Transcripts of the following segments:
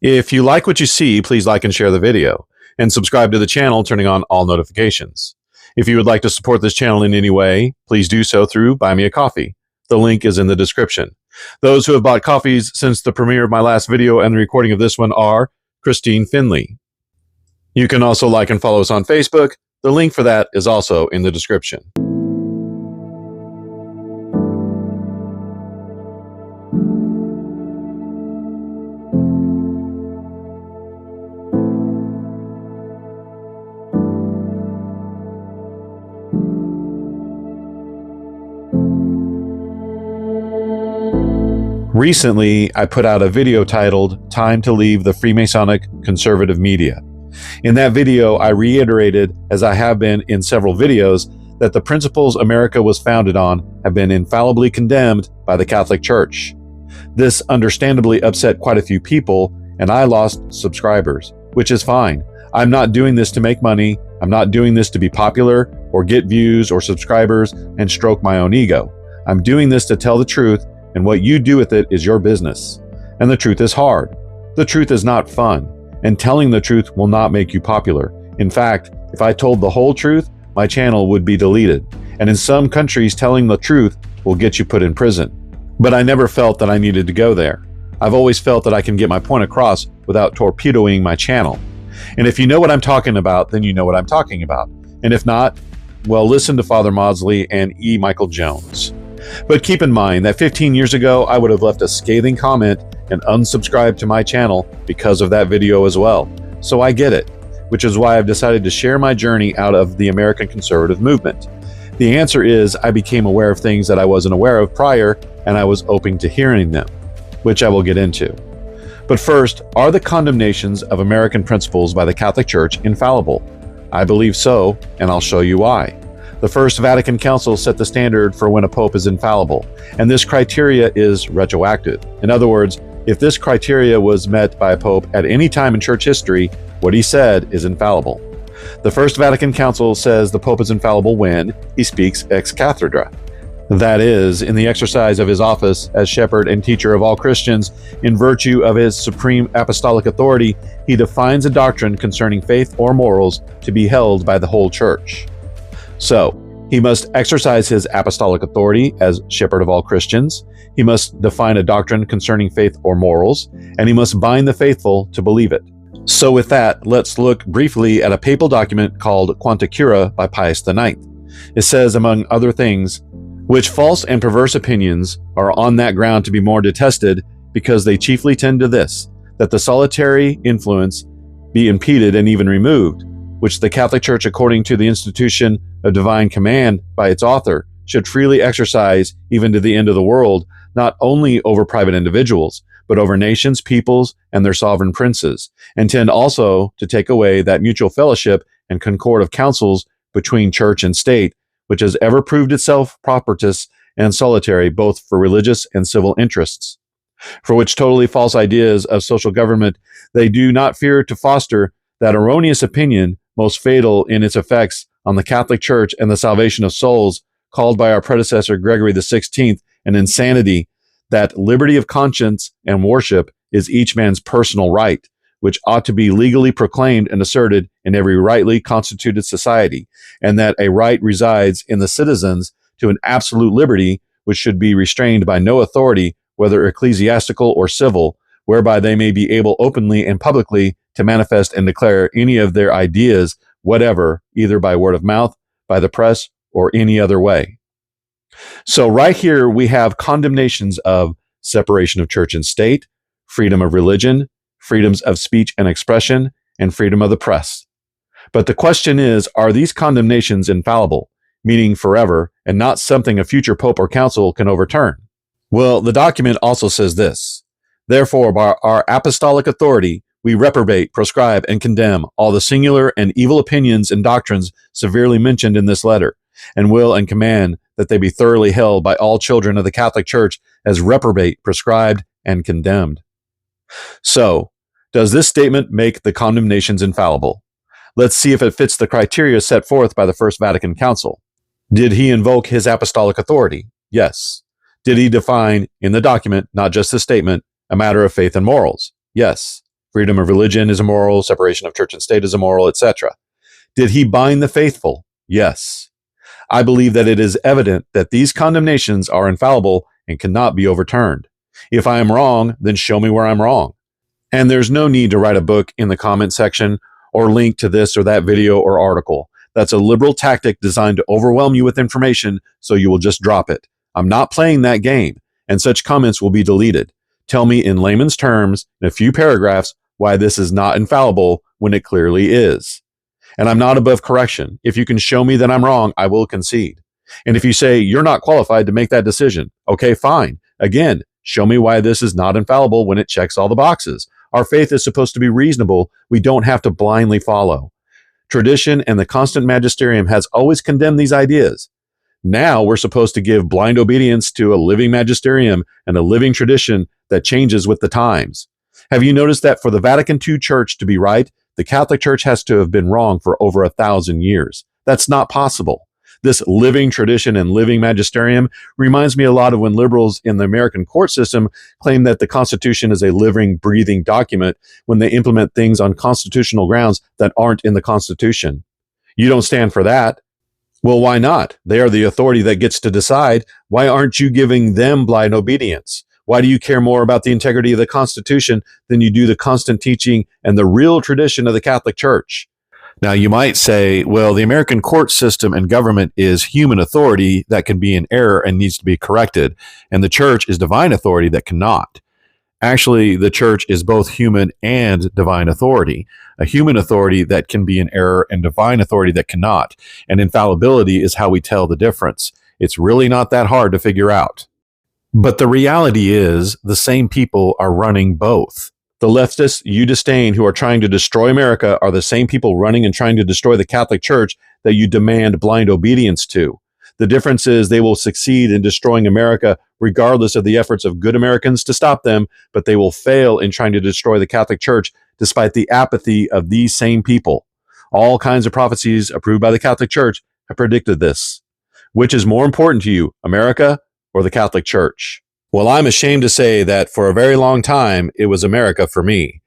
If you like what you see, please like and share the video, and subscribe to the channel, turning on all notifications. If you would like to support this channel in any way, please do so through Buy Me a Coffee. The link is in the description. Those who have bought coffees since the premiere of my last video and the recording of this one are Christine Finley. You can also like and follow us on Facebook. The link for that is also in the description. Recently, I put out a video titled Time to Leave the Freemasonic Conservative Media. In that video, I reiterated, as I have been in several videos, that the principles America was founded on have been infallibly condemned by the Catholic Church. This understandably upset quite a few people, and I lost subscribers, which is fine. I'm not doing this to make money. I'm not doing this to be popular or get views or subscribers and stroke my own ego. I'm doing this to tell the truth, and what you do with it is your business. And the truth is hard. The truth is not fun, and telling the truth will not make you popular. In fact, if I told the whole truth, my channel would be deleted. And in some countries, telling the truth will get you put in prison. But I never felt that I needed to go there. I've always felt that I can get my point across without torpedoing my channel. And if you know what I'm talking about, then you know what I'm talking about. And if not, well, listen to Father Maudsley and E. Michael Jones. But keep in mind that 15 years ago, I would have left a scathing comment and unsubscribed to my channel because of that video as well. So I get it, which is why I've decided to share my journey out of the American conservative movement. The answer is I became aware of things that I wasn't aware of prior, and I was open to hearing them, which I will get into. But first, are the condemnations of American principles by the Catholic Church infallible? I believe so, and I'll show you why. The First Vatican Council set the standard for when a pope is infallible, and this criteria is retroactive. In other words, if this criteria was met by a pope at any time in church history, what he said is infallible. The First Vatican Council says the pope is infallible when he speaks ex cathedra. That is, in the exercise of his office as shepherd and teacher of all Christians, in virtue of his supreme apostolic authority, he defines a doctrine concerning faith or morals to be held by the whole church. So, he must exercise his apostolic authority as shepherd of all Christians, he must define a doctrine concerning faith or morals, and he must bind the faithful to believe it. So with that, let's look briefly at a papal document called Quanta Cura by Pius IX. It says, among other things, which false and perverse opinions are on that ground to be more detested, because they chiefly tend to this, that the solitary influence be impeded and even removed, which the Catholic Church, according to the institution of divine command by its author, should freely exercise even to the end of the world, not only over private individuals, but over nations, peoples, and their sovereign princes, and tend also to take away that mutual fellowship and concord of counsels between church and state, which has ever proved itself propitious and solitary both for religious and civil interests. For which totally false ideas of social government, they do not fear to foster that erroneous opinion most fatal in its effects on the Catholic Church and the salvation of souls, called by our predecessor Gregory XVI an insanity, that liberty of conscience and worship is each man's personal right, which ought to be legally proclaimed and asserted in every rightly constituted society, and that a right resides in the citizens to an absolute liberty which should be restrained by no authority, whether ecclesiastical or civil, whereby they may be able openly and publicly to manifest and declare any of their ideas whatever, either by word of mouth, by the press, or any other way. So right here we have condemnations of separation of church and state, freedom of religion, freedoms of speech and expression, and freedom of the press. But the question is, are these condemnations infallible, meaning forever, and not something a future pope or council can overturn? Well, the document also says this: therefore, by our apostolic authority, we reprobate, proscribe, and condemn all the singular and evil opinions and doctrines severely mentioned in this letter, and will and command that they be thoroughly held by all children of the Catholic Church as reprobate, prescribed, and condemned. So, does this statement make the condemnations infallible? Let's see if it fits the criteria set forth by the First Vatican Council. Did he invoke his apostolic authority? Yes. Did he define in the document, not just the statement, a matter of faith and morals? Yes. freedom of religion is immoral, separation of church and state is immoral, etc. Did he bind the faithful? Yes. I believe that it is evident that these condemnations are infallible and cannot be overturned. If I am wrong, then show me where I'm wrong. And there's no need to write a book in the comment section or link to this or that video or article. That's a liberal tactic designed to overwhelm you with information so you will just drop it. I'm not playing that game, and such comments will be deleted. Tell me in layman's terms, in a few paragraphs, why this is not infallible when it clearly is. And I'm not above correction. If you can show me that I'm wrong, I will concede. And if you say you're not qualified to make that decision, okay, fine. Again, show me why this is not infallible when it checks all the boxes. Our faith is supposed to be reasonable. We don't have to blindly follow. Tradition and the constant magisterium has always condemned these ideas. Now we're supposed to give blind obedience to a living magisterium and a living tradition that changes with the times. Have you noticed that for the Vatican II Church to be right, the Catholic Church has to have been wrong for over 1,000 years? That's not possible. This living tradition and living magisterium reminds me a lot of when liberals in the American court system claim that the Constitution is a living, breathing document when they implement things on constitutional grounds that aren't in the Constitution. You don't stand for that. Well, why not? They are the authority that gets to decide. Why aren't you giving them blind obedience? Why do you care more about the integrity of the Constitution than you do the constant teaching and the real tradition of the Catholic Church? Now, you might say, well, the American court system and government is human authority that can be in error and needs to be corrected, and the church is divine authority that cannot. Actually, the church is both human and divine authority, a human authority that can be in error and divine authority that cannot. And infallibility is how we tell the difference. It's really not that hard to figure out. But the reality is the same people are running both. The leftists you disdain who are trying to destroy America are the same people running and trying to destroy the Catholic Church that you demand blind obedience to. The difference is they will succeed in destroying America regardless of the efforts of good Americans to stop them, but they will fail in trying to destroy the Catholic Church despite the apathy of these same people. All kinds of prophecies approved by the Catholic Church have predicted this. Which is more important to you, America or the Catholic Church? Well, I'm ashamed to say that for a very long time, it was America for me.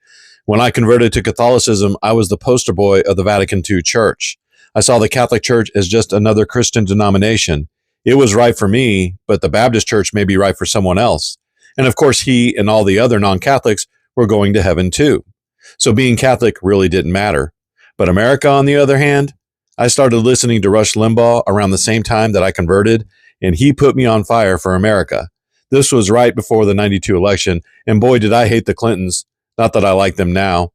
When I converted to Catholicism, I was the poster boy of the Vatican II Church. I saw the Catholic Church as just another Christian denomination. It was right for me, but the Baptist Church may be right for someone else. And of course, he and all the other non-Catholics were going to heaven too. So being Catholic really didn't matter. But America, on the other hand, I started listening to Rush Limbaugh around the same time that I converted, and he put me on fire for America. This was right before the 92 election, and boy, did I hate the Clintons. Not that I like them now.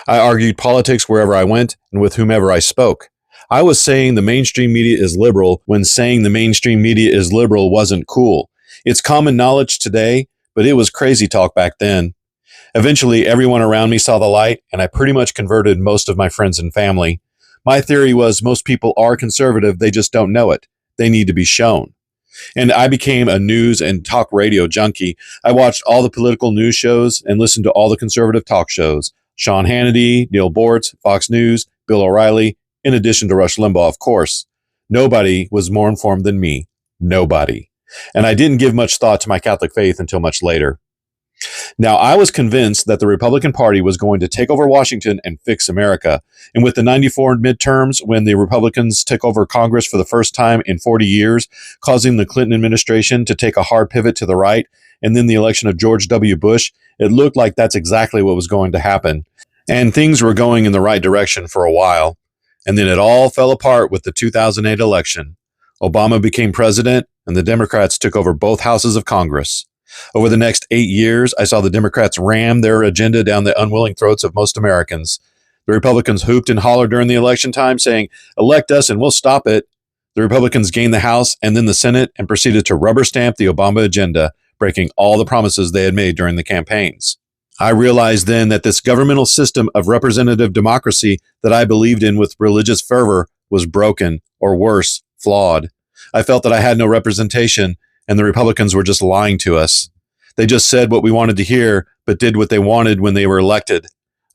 I argued politics wherever I went and with whomever I spoke. I was saying the mainstream media is liberal when saying the mainstream media is liberal wasn't cool. It's common knowledge today, but it was crazy talk back then. Eventually, everyone around me saw the light, and I pretty much converted most of my friends and family. My theory was most people are conservative, they just don't know it. They need to be shown. And I became a news and talk radio junkie. I watched all the political news shows and listened to all the conservative talk shows. Sean Hannity, Neil Boortz, Fox News, Bill O'Reilly, in addition to Rush Limbaugh, of course. Nobody was more informed than me. Nobody. And I didn't give much thought to my Catholic faith until much later. Now, I was convinced that the Republican Party was going to take over Washington and fix America. And with the 94 midterms, when the Republicans took over Congress for the first time in 40 years, causing the Clinton administration to take a hard pivot to the right, and then the election of George W. Bush, it looked like that's exactly what was going to happen. And things were going in the right direction for a while. And then it all fell apart with the 2008 election. Obama became president, and the Democrats took over both houses of Congress. Over the next 8 years, I saw the Democrats ram their agenda down the unwilling throats of most Americans. The Republicans hooped and hollered during the election time, saying, elect us and we'll stop it. The Republicans gained the House and then the Senate and proceeded to rubber stamp the Obama agenda, breaking all the promises they had made during the campaigns. I realized then that this governmental system of representative democracy that I believed in with religious fervor was broken, or worse, flawed. I felt that I had no representation, and the Republicans were just lying to us. They just said what we wanted to hear, but did what they wanted when they were elected.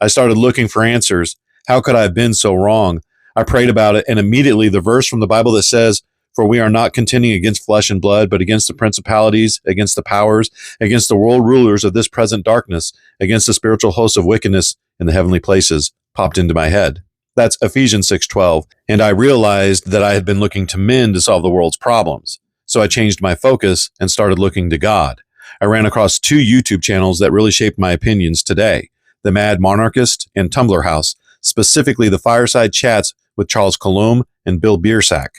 I started looking for answers. How could I have been so wrong? I prayed about it, and immediately the verse from the Bible that says, For we are not contending against flesh and blood, but against the principalities, against the powers, against the world rulers of this present darkness, against the spiritual hosts of wickedness in the heavenly places," popped into my head. That's Ephesians 6:12. And I realized that I had been looking to men to solve the world's problems. So I changed my focus and started looking to God. I ran across 2 YouTube channels that really shaped my opinions today: The Mad Monarchist and Tumblr House, specifically the Fireside Chats with Charles Colomb and Bill Biersack.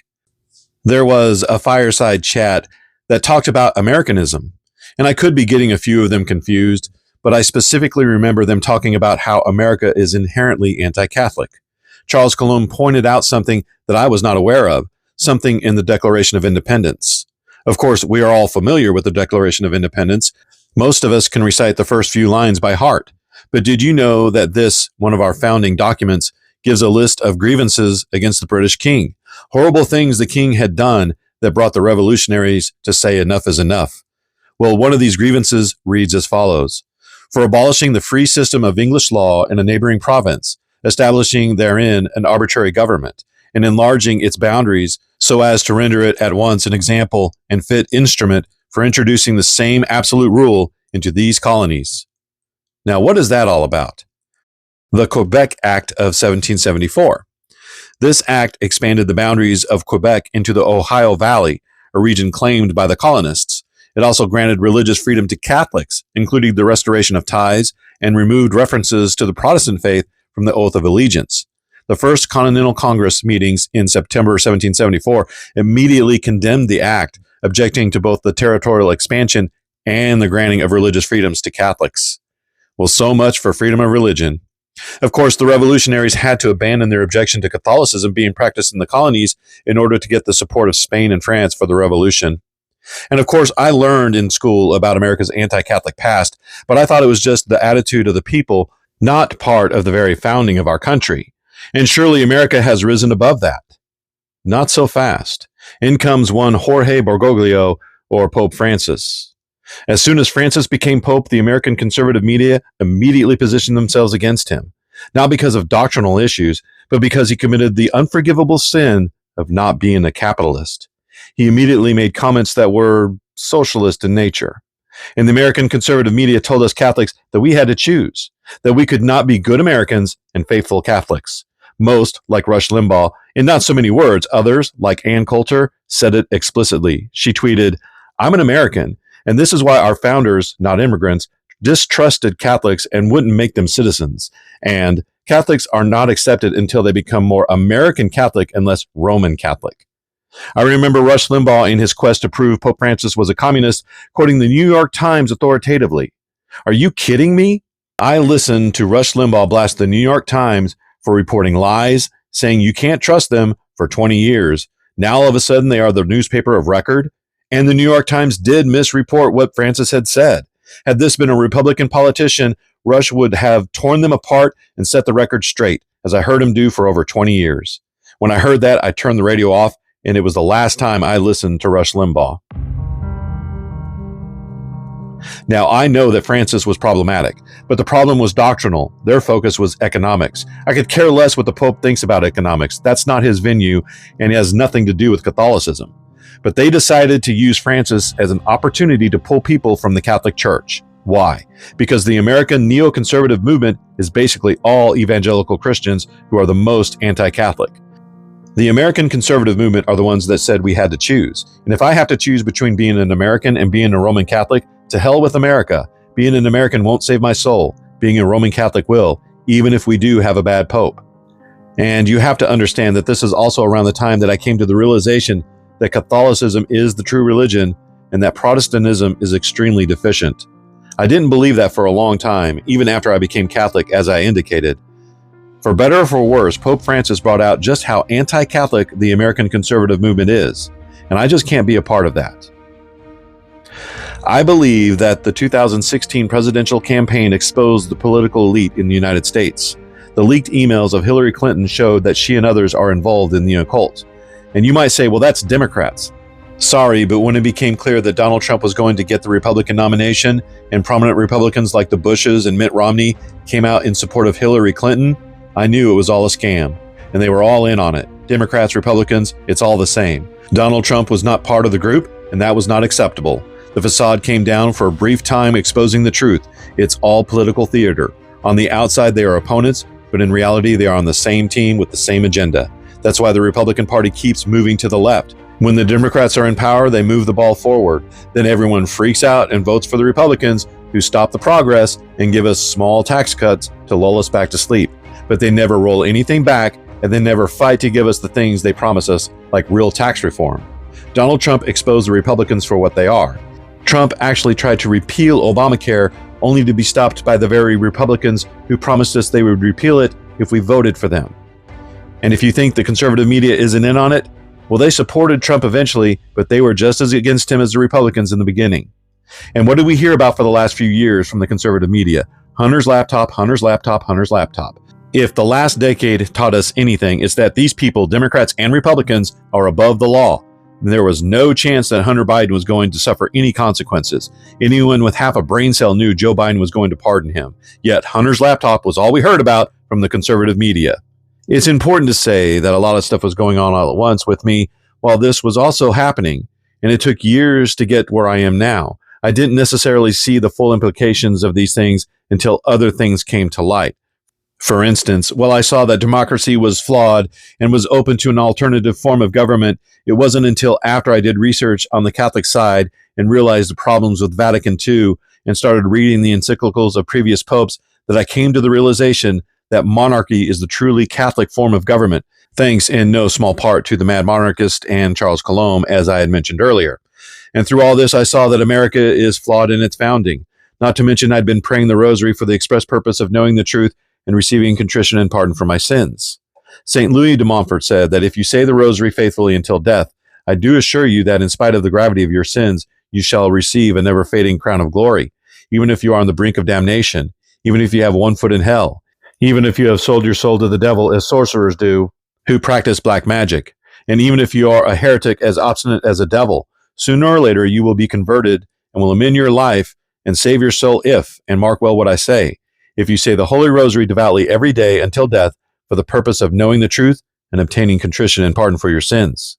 There was a fireside chat that talked about Americanism, and I could be getting a few of them confused, but I specifically remember them talking about how America is inherently anti-Catholic. Charles Colomb pointed out something that I was not aware of, something in the Declaration of Independence. Of course, we are all familiar with the Declaration of Independence. Most of us can recite the first few lines by heart. But did you know that this, one of our founding documents, gives a list of grievances against the British king? Horrible things the king had done that brought the revolutionaries to say enough is enough. Well, one of these grievances reads as follows: "For abolishing the free system of English law in a neighboring province, establishing therein an arbitrary government, and enlarging its boundaries so as to render it at once an example and fit instrument for introducing the same absolute rule into these colonies." Now, what is that all about? The Quebec Act of 1774. This act expanded the boundaries of Quebec into the Ohio Valley, a region claimed by the colonists. It also granted religious freedom to Catholics, including the restoration of tithes, and removed references to the Protestant faith from the Oath of Allegiance. The First Continental Congress meetings in September 1774 immediately condemned the act, objecting to both the territorial expansion and the granting of religious freedoms to Catholics. Well, so much for freedom of religion. Of course, the revolutionaries had to abandon their objection to Catholicism being practiced in the colonies in order to get the support of Spain and France for the revolution. And of course, I learned in school about America's anti-Catholic past, but I thought it was just the attitude of the people, not part of the very founding of our country. And surely America has risen above that. Not so fast. In comes one Jorge Bergoglio, or Pope Francis. As soon as Francis became Pope, the American conservative media immediately positioned themselves against him, not because of doctrinal issues, but because he committed the unforgivable sin of not being a capitalist. He immediately made comments that were socialist in nature. And the American conservative media told us Catholics that we had to choose, that we could not be good Americans and faithful Catholics. Most, like Rush Limbaugh, in not so many words. Others, like Ann Coulter, said it explicitly. She tweeted, "I'm an American, and this is why our founders, not immigrants, distrusted Catholics and wouldn't make them citizens. And Catholics are not accepted until they become more American Catholic and less Roman Catholic." I remember Rush Limbaugh in his quest to prove Pope Francis was a communist, quoting the New York Times authoritatively. Are you kidding me? I listened to Rush Limbaugh blast the New York Times for reporting lies, saying you can't trust them for 20 years. Now all of a sudden they are the newspaper of record. And the New York Times did misreport what Francis had said. Had this been a Republican politician, Rush would have torn them apart and set the record straight, as I heard him do for over 20 years. When I heard that, I turned the radio off, and it was the last time I listened to Rush Limbaugh. Now, I know that Francis was problematic, but the problem was doctrinal. Their focus was economics. I could care less what the Pope thinks about economics. That's not his venue, and it has nothing to do with Catholicism. But they decided to use Francis as an opportunity to pull people from the Catholic Church. Why? Because the American neoconservative movement is basically all evangelical Christians who are the most anti-Catholic. The American conservative movement are the ones that said we had to choose. And if I have to choose between being an American and being a Roman Catholic, to hell with America. Being an American won't save my soul. Being a Roman Catholic will, even if we do have a bad Pope. And you have to understand that this is also around the time that I came to the realization that Catholicism is the true religion and that Protestantism is extremely deficient. I didn't believe that for a long time, even after I became Catholic, as I indicated. For better or for worse, Pope Francis brought out just how anti-Catholic the American conservative movement is, and I just can't be a part of that. I believe that the 2016 presidential campaign exposed the political elite in the United States. The leaked emails of Hillary Clinton showed that she and others are involved in the occult. And you might say, well, that's Democrats. Sorry, but when it became clear that Donald Trump was going to get the Republican nomination and prominent Republicans like the Bushes and Mitt Romney came out in support of Hillary Clinton, I knew it was all a scam, and they were all in on it. Democrats, Republicans, it's all the same. Donald Trump was not part of the group, and that was not acceptable. The facade came down for a brief time, exposing the truth. It's all political theater. On the outside, they are opponents, but in reality, they are on the same team with the same agenda. That's why the Republican Party keeps moving to the left. When the Democrats are in power, they move the ball forward. Then everyone freaks out and votes for the Republicans, who stop the progress and give us small tax cuts to lull us back to sleep. But they never roll anything back, and they never fight to give us the things they promise us, like real tax reform. Donald Trump exposed the Republicans for what they are. Trump actually tried to repeal Obamacare, only to be stopped by the very Republicans who promised us they would repeal it if we voted for them. And if you think the conservative media isn't in on it, well, they supported Trump eventually, but they were just as against him as the Republicans in the beginning. And what did we hear about for the last few years from the conservative media? Hunter's laptop, Hunter's laptop, Hunter's laptop. If the last decade taught us anything, it's that these people, Democrats and Republicans, are above the law. There was no chance that Hunter Biden was going to suffer any consequences. Anyone with half a brain cell knew Joe Biden was going to pardon him. Yet Hunter's laptop was all we heard about from the conservative media. It's important to say that a lot of stuff was going on all at once with me while this was also happening, and it took years to get where I am now. I didn't necessarily see the full implications of these things until other things came to light. For instance, while I saw that democracy was flawed and was open to an alternative form of government, it wasn't until after I did research on the Catholic side and realized the problems with Vatican II and started reading the encyclicals of previous popes that I came to the realization that monarchy is the truly Catholic form of government, thanks in no small part to the mad monarchist and Charles Coulomb, as I had mentioned earlier. And through all this, I saw that America is flawed in its founding. Not to mention I'd been praying the rosary for the express purpose of knowing the truth and receiving contrition and pardon for my sins. St. Louis de Montfort said that if you say the rosary faithfully until death, I do assure you that in spite of the gravity of your sins, you shall receive a never-fading crown of glory, even if you are on the brink of damnation, even if you have one foot in hell, even if you have sold your soul to the devil as sorcerers do, who practice black magic, and even if you are a heretic as obstinate as a devil, sooner or later you will be converted and will amend your life and save your soul if, and mark well what I say, if you say the Holy Rosary devoutly every day until death for the purpose of knowing the truth and obtaining contrition and pardon for your sins.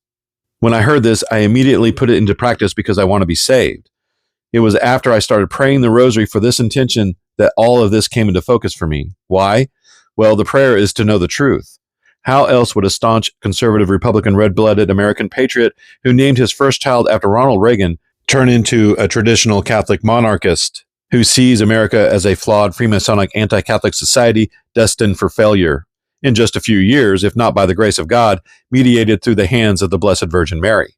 When I heard this, I immediately put it into practice because I want to be saved. It was after I started praying the Rosary for this intention that all of this came into focus for me. Why? Well, the prayer is to know the truth. How else would a staunch, conservative, Republican, red-blooded American patriot who named his first child after Ronald Reagan turn into a traditional Catholic monarchist who sees America as a flawed Freemasonic anti-Catholic society destined for failure in just a few years, if not by the grace of God, mediated through the hands of the Blessed Virgin Mary?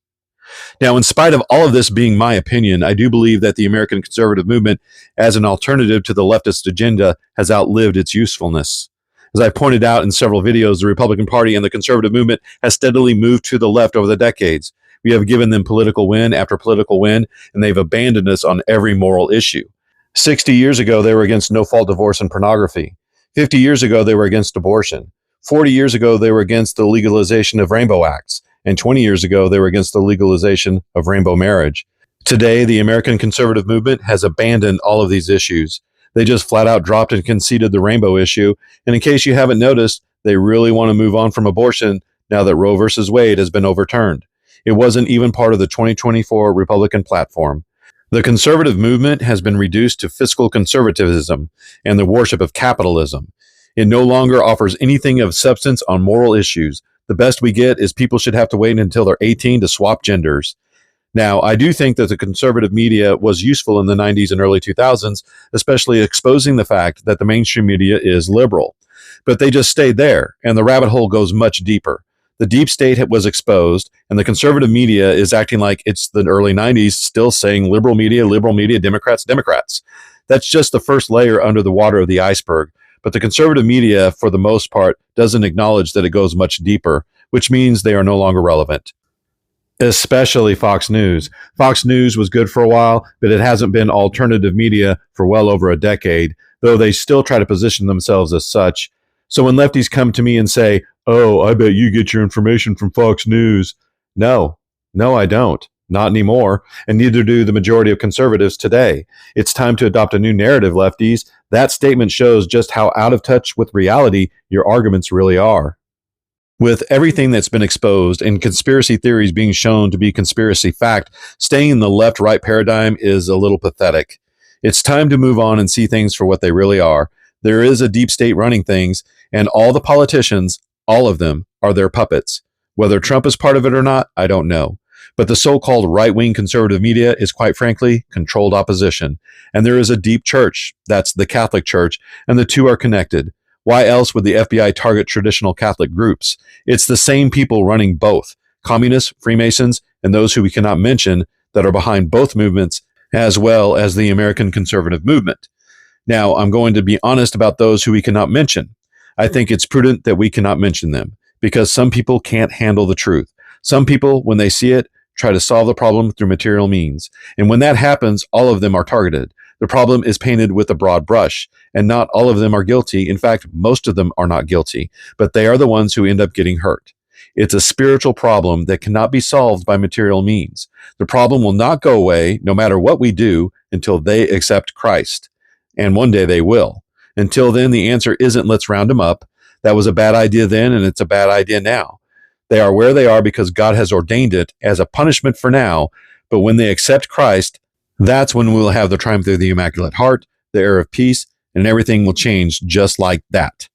Now, in spite of all of this being my opinion, I do believe that the American conservative movement as an alternative to the leftist agenda has outlived its usefulness. As I pointed out in several videos, the Republican Party and the conservative movement has steadily moved to the left over the decades. We have given them political win after political win, and they've abandoned us on every moral issue. 60 years ago, they were against no-fault divorce and pornography. 50 years ago, they were against abortion. 40 years ago, they were against the legalization of rainbow acts. And 20 years ago, they were against the legalization of rainbow marriage. Today, the American conservative movement has abandoned all of these issues. They just flat out dropped and conceded the rainbow issue. And in case you haven't noticed, they really want to move on from abortion now that Roe versus Wade has been overturned. It wasn't even part of the 2024 Republican platform. The conservative movement has been reduced to fiscal conservatism and the worship of capitalism. It no longer offers anything of substance on moral issues. The best we get is people should have to wait until they're 18 to swap genders. Now, I do think that the conservative media was useful in the 90s and early 2000s, especially exposing the fact that the mainstream media is liberal. But they just stayed there, and the rabbit hole goes much deeper. The deep state was exposed, and the conservative media is acting like it's the early 90s, still saying liberal media, Democrats, Democrats. That's just the first layer under the water of the iceberg. But the conservative media, for the most part, doesn't acknowledge that it goes much deeper, which means they are no longer relevant. Especially Fox News. Fox News was good for a while, but it hasn't been alternative media for well over a decade, though they still try to position themselves as such. So when lefties come to me and say, "Oh, I bet you get your information from Fox News." No, I don't. Not anymore, and neither do the majority of conservatives today. It's time to adopt a new narrative, lefties. That statement shows just how out of touch with reality your arguments really are. With everything that's been exposed and conspiracy theories being shown to be conspiracy fact, staying in the left-right paradigm is a little pathetic. It's time to move on and see things for what they really are. There is a deep state running things, and all the politicians, all of them, are their puppets. Whether Trump is part of it or not, I don't know. But the so-called right-wing conservative media is, quite frankly, controlled opposition. And there is a deep church, that's the Catholic Church, and the two are connected. Why else would the FBI target traditional Catholic groups? It's the same people running both, communists, Freemasons, and those who we cannot mention that are behind both movements, as well as the American conservative movement. Now, I'm going to be honest about those who we cannot mention. I think it's prudent that we cannot mention them, because some people can't handle the truth. Some people, when they see it, try to solve the problem through material means. And when that happens, all of them are targeted. The problem is painted with a broad brush, and not all of them are guilty. In fact, most of them are not guilty, but they are the ones who end up getting hurt. It's a spiritual problem that cannot be solved by material means. The problem will not go away, no matter what we do, until they accept Christ. And one day they will. Until then, the answer isn't let's round them up. That was a bad idea then, and it's a bad idea now. They are where they are because God has ordained it as a punishment for now, but when they accept Christ, that's when we'll have the triumph of the Immaculate Heart, the heir of peace, and everything will change just like that.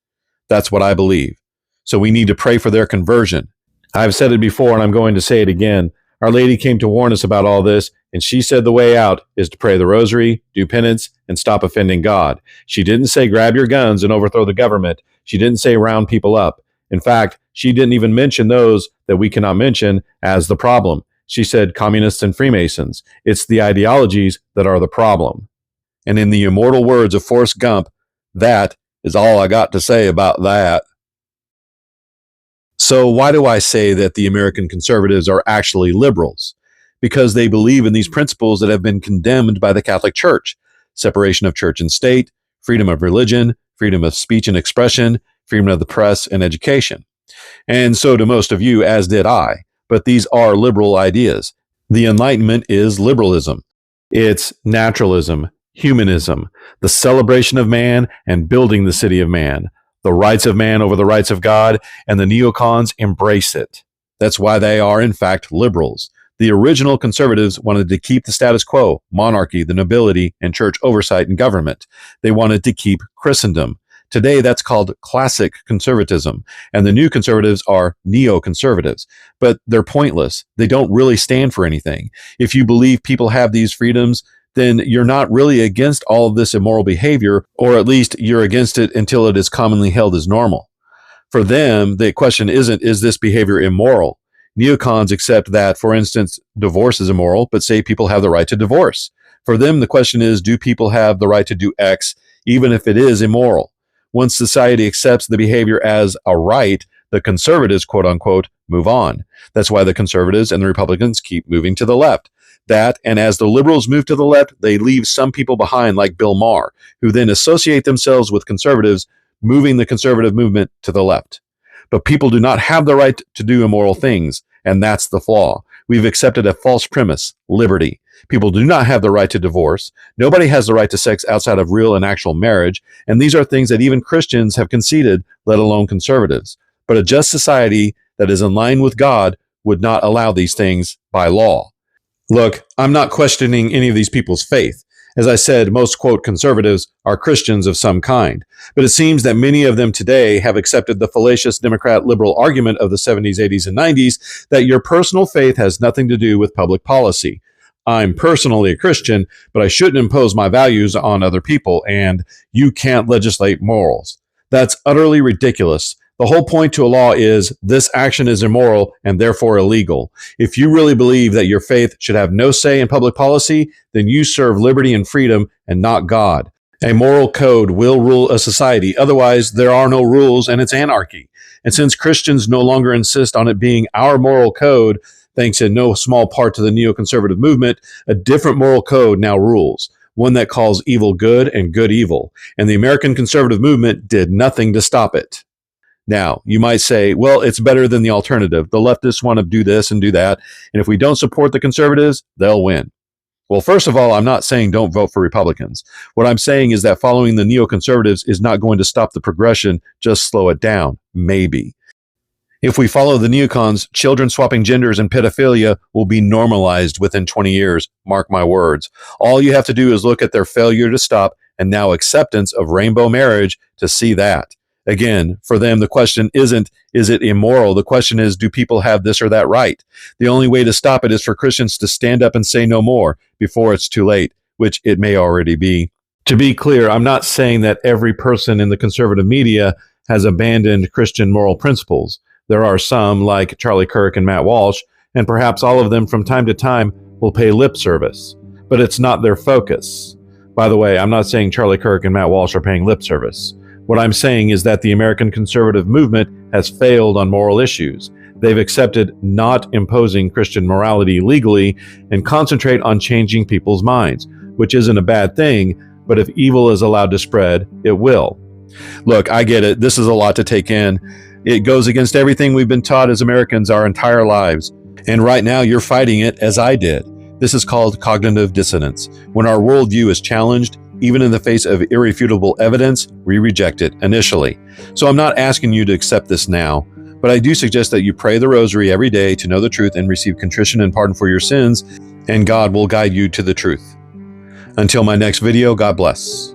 That's what I believe. So we need to pray for their conversion. I've said it before, and I'm going to say it again. Our Lady came to warn us about all this, and she said the way out is to pray the rosary, do penance, and stop offending God. She didn't say grab your guns and overthrow the government. She didn't say round people up. In fact, she didn't even mention those that we cannot mention as the problem. She said communists and Freemasons. It's the ideologies that are the problem. And in the immortal words of Forrest Gump, that is all I got to say about that. So why do I say that the American conservatives are actually liberals? Because they believe in these principles that have been condemned by the Catholic Church: separation of church and state, freedom of religion, freedom of speech and expression, freedom of the press, and education. And so do most of you, as did I. But these are liberal ideas. The Enlightenment is liberalism. It's naturalism, humanism, the celebration of man and building the city of man, the rights of man over the rights of God, and the neocons embrace it. That's why they are, in fact, liberals. The original conservatives wanted to keep the status quo, monarchy, the nobility, and church oversight in government. They wanted to keep Christendom. Today, that's called classic conservatism, and the new conservatives are neoconservatives. But they're pointless. They don't really stand for anything. If you believe people have these freedoms, then you're not really against all of this immoral behavior, or at least you're against it until it is commonly held as normal. For them, the question isn't, is this behavior immoral? Neocons accept that, for instance, divorce is immoral, but say people have the right to divorce. For them, the question is, do people have the right to do X, even if it is immoral? Once society accepts the behavior as a right, the conservatives, quote unquote, move on. That's why the conservatives and the Republicans keep moving to the left. That, and as the liberals move to the left, they leave some people behind, like Bill Maher, who then associate themselves with conservatives, moving the conservative movement to the left. But people do not have the right to do immoral things, and that's the flaw. We've accepted a false premise, liberty. People do not have the right to divorce. Nobody has the right to sex outside of real and actual marriage, and these are things that even Christians have conceded, let alone conservatives. But a just society that is in line with God would not allow these things by law. Look, I'm not questioning any of these people's faith. As I said, most, quote, conservatives are Christians of some kind. But it seems that many of them today have accepted the fallacious Democrat liberal argument of the 70s, 80s, and 90s that your personal faith has nothing to do with public policy. I'm personally a Christian, but I shouldn't impose my values on other people, and you can't legislate morals. That's utterly ridiculous. The whole point to a law is this action is immoral and therefore illegal. If you really believe that your faith should have no say in public policy, then you serve liberty and freedom and not God. A moral code will rule a society. Otherwise, there are no rules and it's anarchy. And since Christians no longer insist on it being our moral code, thanks in no small part to the neoconservative movement, a different moral code now rules, one that calls evil good and good evil. And the American conservative movement did nothing to stop it. Now, you might say, well, it's better than the alternative. The leftists want to do this and do that, and if we don't support the conservatives, they'll win. Well, first of all, I'm not saying don't vote for Republicans. What I'm saying is that following the neoconservatives is not going to stop the progression, just slow it down, maybe. If we follow the neocons, children swapping genders and pedophilia will be normalized within 20 years. Mark my words. All you have to do is look at their failure to stop and now acceptance of rainbow marriage to see that. Again, for them, the question isn't, is it immoral? The question is, do people have this or that right? The only way to stop it is for Christians to stand up and say no more before it's too late, which it may already be. To be clear, I'm not saying that every person in the conservative media has abandoned Christian moral principles. There are some, like Charlie Kirk and Matt Walsh, and perhaps all of them from time to time will pay lip service. But it's not their focus. By the way, I'm not saying Charlie Kirk and Matt Walsh are paying lip service. What I'm saying is that the American conservative movement has failed on moral issues. They've accepted not imposing Christian morality legally and concentrate on changing people's minds, which isn't a bad thing, but if evil is allowed to spread, it will. Look, I get it. This is a lot to take in. It goes against everything we've been taught as Americans our entire lives. And right now you're fighting it as I did. This is called cognitive dissonance. When our worldview is challenged, even in the face of irrefutable evidence, we reject it initially. So I'm not asking you to accept this now, but I do suggest that you pray the rosary every day to know the truth and receive contrition and pardon for your sins, and God will guide you to the truth. Until my next video, God bless.